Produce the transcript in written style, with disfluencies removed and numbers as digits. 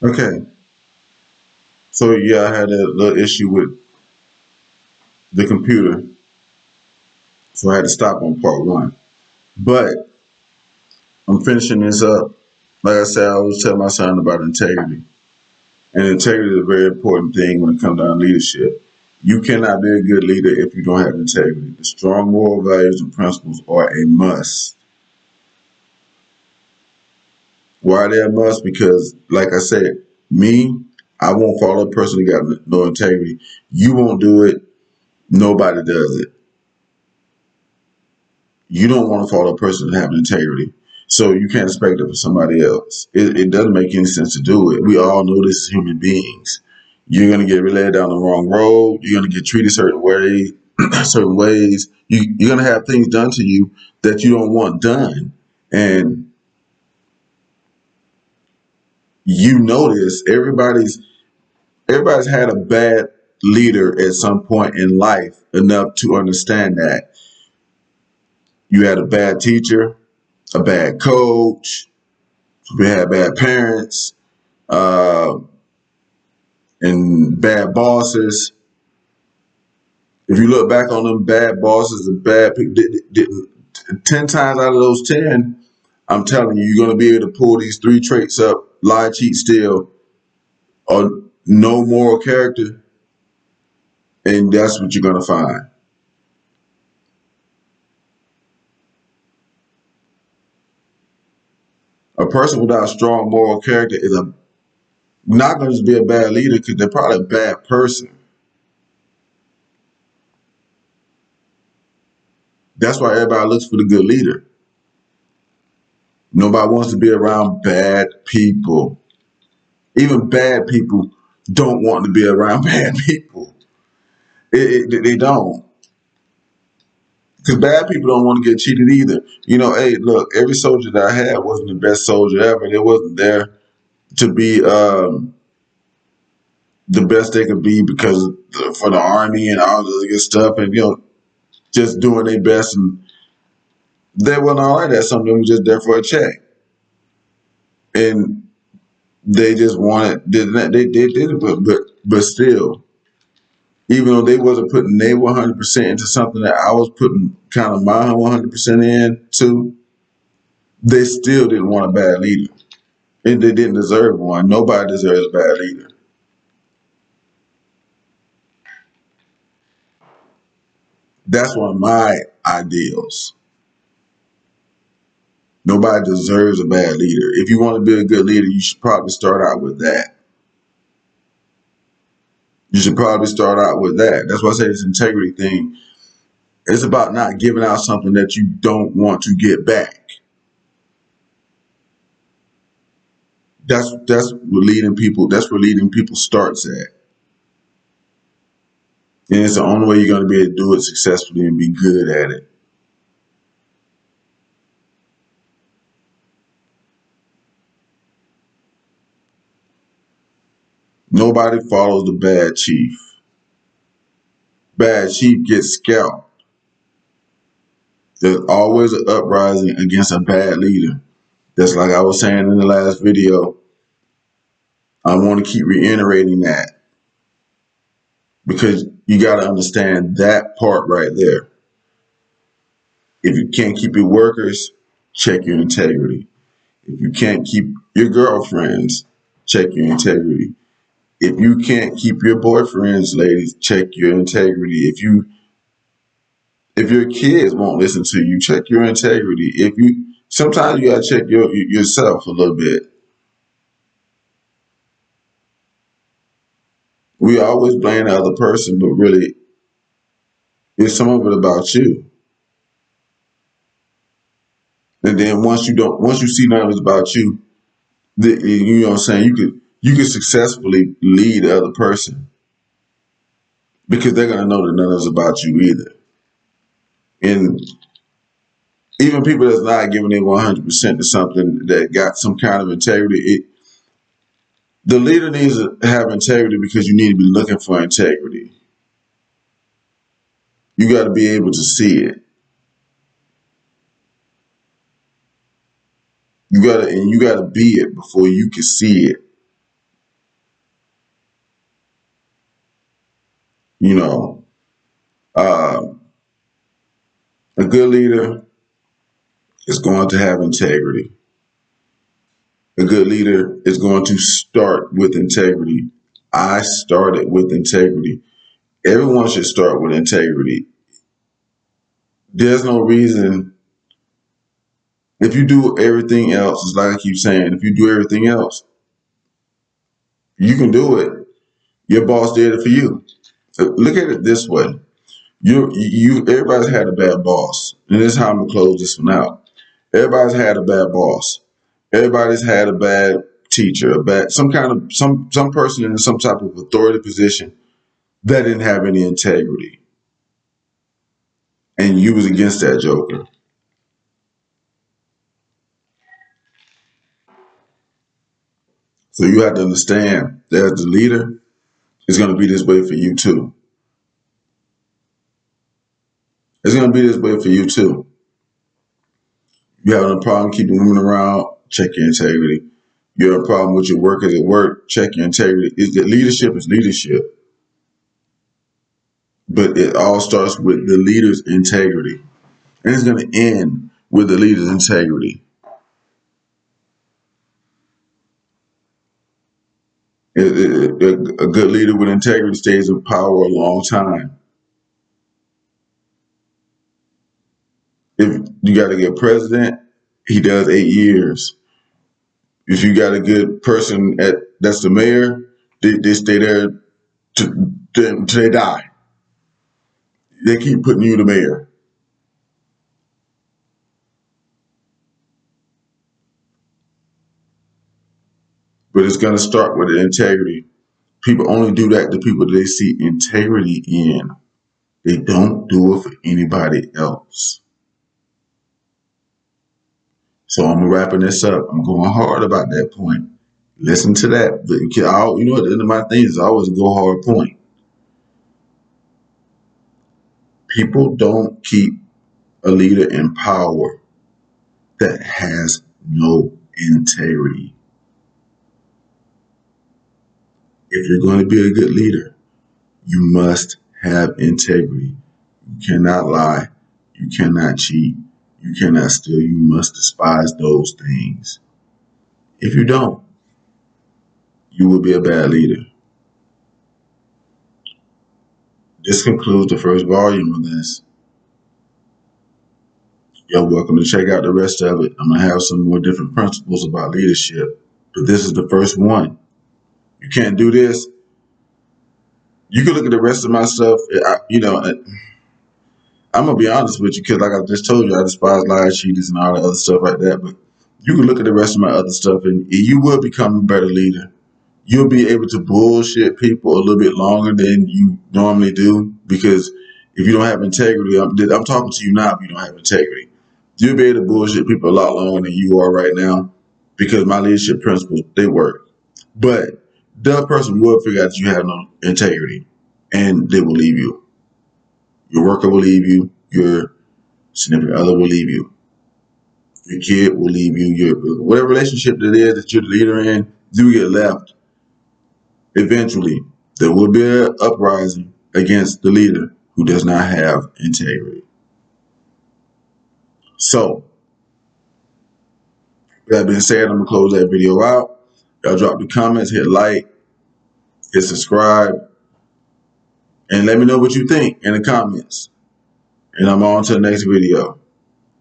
Okay, so yeah, I had a little issue with the computer, so I had to stop on part one. But I'm finishing this up. Like I said, I was telling my son about integrity, and integrity is a very important thing when it comes down to leadership. You cannot be a good leader if you don't have integrity. The strong moral values and principles are a must. Why are they a must? Because, like I said, me, I won't follow a person who got no integrity. You won't do it. Nobody does it. You don't want to follow a person that have integrity. So you can't expect it for somebody else. It doesn't make any sense to do it. We all know this as human beings. You're gonna get led down the wrong road. You're gonna get treated certain ways. Certain ways. You're gonna have things done to you that you don't want done, and you notice everybody's had a bad leader at some point in life enough to understand that you had a bad teacher, a bad coach, we had bad parents, uh, and bad bosses. If you look back on them bad bosses and bad people, 10 times out of those 10, I'm telling you, you're going to be able to pull these three traits up: lie, cheat, steal, or no moral character, and that's what you're going to find. A person without strong moral character is not going to be a bad leader because they're probably a bad person. That's why everybody looks for the good leader. Nobody wants to be around bad people. Even bad people don't want to be around bad people. They don't. Because bad people don't want to get cheated either. Hey, look, every soldier that I had wasn't the best soldier ever. They wasn't there to be the best they could be because for the army and all the good stuff, and just doing their best, and they wasn't all like that. Some of them were just there for a check, and they just wanted they did it, but still, even though they wasn't putting their 100% into something that I was putting kind of my 100% in too, they still didn't want a bad leader. And they didn't deserve one. Nobody deserves a bad leader. That's one of my ideals. Nobody deserves a bad leader. If you want to be a good leader, you should probably start out with that. You should probably start out with that. That's why I say this integrity thing. It's about not giving out something that you don't want to get back. That's where leading people. That's where leading people starts at, and it's the only way you're going to be able to do it successfully and be good at it. Nobody follows the bad chief. Bad chief gets scalped. There's always an uprising against a bad leader. That's like I was saying in the last video. I want to keep reiterating that because you got to understand that part right there. If you can't keep your workers, check your integrity. If you can't keep your girlfriends, check your integrity. If you can't keep your boyfriends, ladies, check your integrity. If your kids won't listen to you, check your integrity. If you Sometimes you gotta check yourself a little bit. We always blame the other person, but really, it's some of it about you. And then once you see none of it's about you, you know what I'm saying, you could successfully lead the other person because they're gonna know that none of it's about you either. And even people that's not giving their 100% to something that got some kind of integrity, the leader needs to have integrity because you need to be looking for integrity. You got to be able to see it. You got to be it before you can see it. You know, uh, a good leader is going to have integrity. A good leader is going to start with integrity. I started with integrity. Everyone should start with integrity. There's no reason, if you do everything else, it's like I keep saying, if you do everything else, you can do it. Your boss did it for you. Look at it this way. Everybody's had a bad boss. And this is how I'm gonna close this one out. Everybody's had a bad boss. Everybody's had a bad teacher, some person in some type of authority position that didn't have any integrity. And you was against that joker. So you have to understand that as the leader, it's gonna be this way for you too. It's gonna be this way for you too. You having a problem keeping women around, check your integrity. You have a problem with your workers at work, check your integrity. Leadership is leadership. But it all starts with the leader's integrity. And it's going to end with the leader's integrity. A good leader with integrity stays in power a long time. If you got a good president, he does 8 years. If you got a good person that's the mayor, they stay there till they die. They keep putting you the mayor. But it's going to start with the integrity. People only do that to people that they see integrity in. They don't do it for anybody else. So I'm wrapping this up. I'm going hard about that point. Listen to that. But you know, at the end of my thing is I always go hard point. People don't keep a leader in power that has no integrity. If you're going to be a good leader, you must have integrity. You cannot lie. You cannot cheat. You cannot steal. You must despise those things. If you don't, you will be a bad leader. This concludes the first volume of this. You're welcome to check out the rest of it. I'm going to have some more different principles about leadership, but this is the first one. You can't do this. You can look at the rest of my stuff. I'm going to be honest with you because like I just told you, I despise liars, cheaters, and all the other stuff like that, but you can look at the rest of my other stuff and you will become a better leader. You'll be able to bullshit people a little bit longer than you normally do because if you don't have integrity, I'm talking to you now if you don't have integrity. You'll be able to bullshit people a lot longer than you are right now because my leadership principles, they work. But the person will figure out that you have no integrity and they will leave you. Your worker will leave you. Your significant other will leave you. Your kid will leave you. Whatever relationship it is that you're the leader in, you get left. Eventually, there will be an uprising against the leader who does not have integrity. So, with that being said, I'm going to close that video out. Y'all drop the comments, hit like, hit subscribe, and let me know what you think in the comments. And I'm on to the next video.